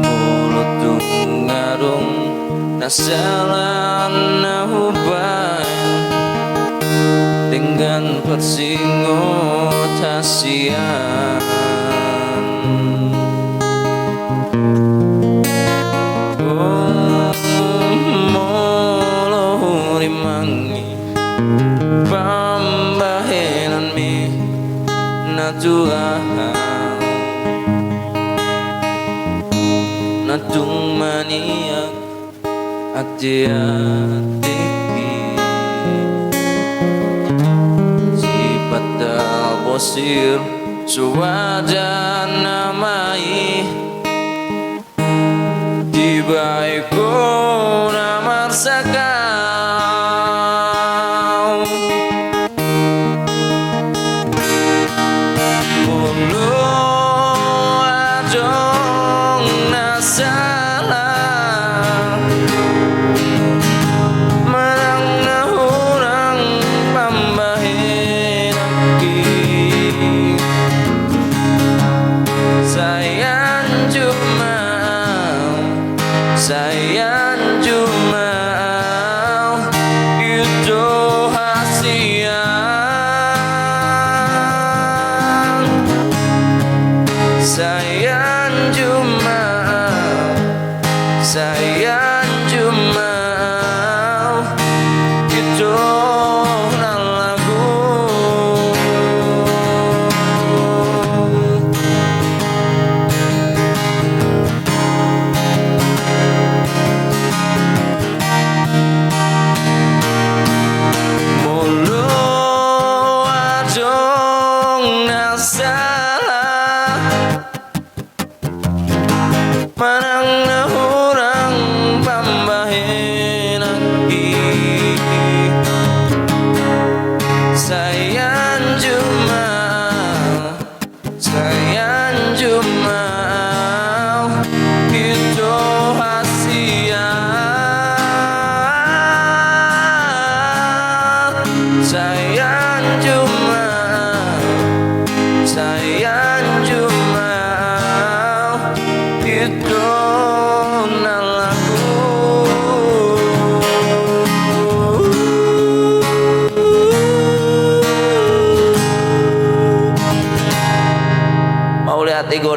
Mulut ngarung nasalan nahubay dengan persingot hasian. Molo rimangi pambahenan mi natuahan natung maniak ati-atiki sifat bosir suwajan namai tibaiku namarsakau mulu ajong nasalah menang nahurang pambahin aki sayang Jumau itu hasian sayang Jumau itu lagu manang nahurang pambahin aki sayang Jumau itu hasian sayang Jumau itu nalaku mau lihat ego